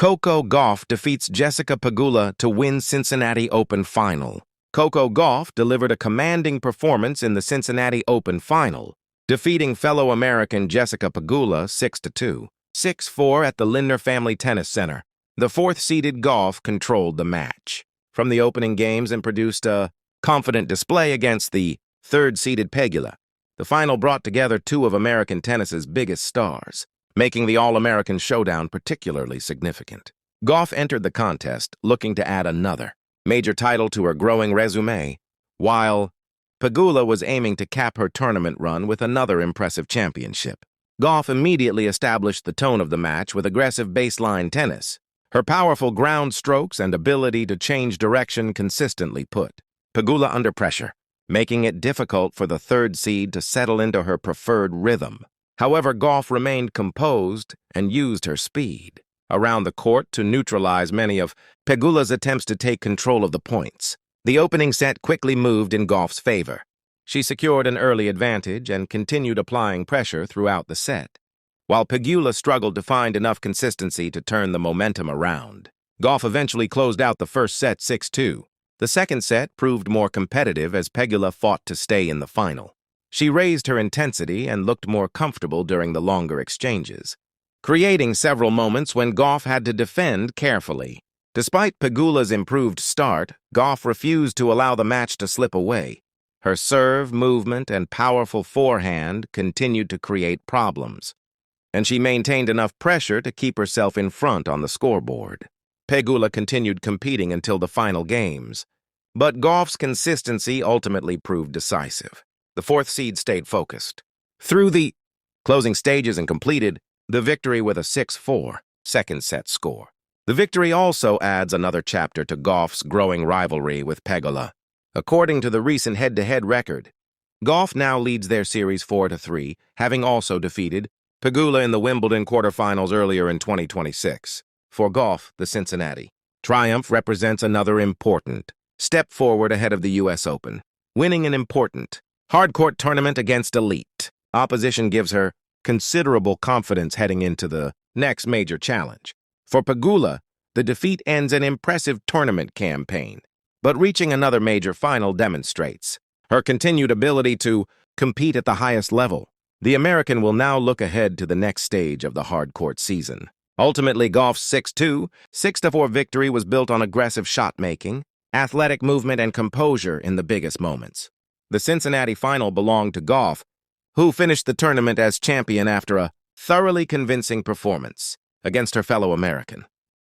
Coco Gauff defeats Jessica Pegula to win Cincinnati Open final. Coco Gauff delivered a commanding performance in the Cincinnati Open final, defeating fellow American Jessica Pegula 6-2, 6-4 at the Lindner Family Tennis Center. The fourth-seeded Gauff controlled the match from the opening games and produced a confident display against the third-seeded Pegula. The final brought together two of American tennis's biggest stars, making the All-American showdown particularly significant. Gauff entered the contest looking to add another major title to her growing resume, while Pegula was aiming to cap her tournament run with another impressive championship. Gauff immediately established the tone of the match with aggressive baseline tennis. Her powerful ground strokes and ability to change direction consistently put Pegula under pressure, making it difficult for the third seed to settle into her preferred rhythm. However, Gauff remained composed and used her speed around the court to neutralize many of Pegula's attempts to take control of the points. The opening set quickly moved in Gauff's favor. She secured an early advantage and continued applying pressure throughout the set, while Pegula struggled to find enough consistency to turn the momentum around. Gauff eventually closed out the first set 6-2. The second set proved more competitive as Pegula fought to stay in the final. She raised her intensity and looked more comfortable during the longer exchanges, creating several moments when Gauff had to defend carefully. Despite Pegula's improved start, Gauff refused to allow the match to slip away. Her serve, movement, and powerful forehand continued to create problems, and she maintained enough pressure to keep herself in front on the scoreboard. Pegula continued competing until the final games, but Gauff's consistency ultimately proved decisive. The fourth seed stayed focused through the closing stages and completed the victory with a 6-4 second set score. The victory also adds another chapter to Gauff's growing rivalry with Pegula. According to the recent head-to-head record, Gauff now leads their series 4-3, having also defeated Pegula in the Wimbledon quarterfinals earlier in 2026. For Gauff, the Cincinnati triumph represents another important step forward ahead of the U.S. Open. Winning an important hard-court tournament against elite opposition gives her considerable confidence heading into the next major challenge. For Pegula, the defeat ends an impressive tournament campaign, but reaching another major final demonstrates her continued ability to compete at the highest level. The American will now look ahead to the next stage of the hard-court season. Ultimately, Gauff's 6-2, 6-4 victory was built on aggressive shot-making, athletic movement, and composure in the biggest moments. The Cincinnati final belonged to Gauff, who finished the tournament as champion after a thoroughly convincing performance against her fellow American.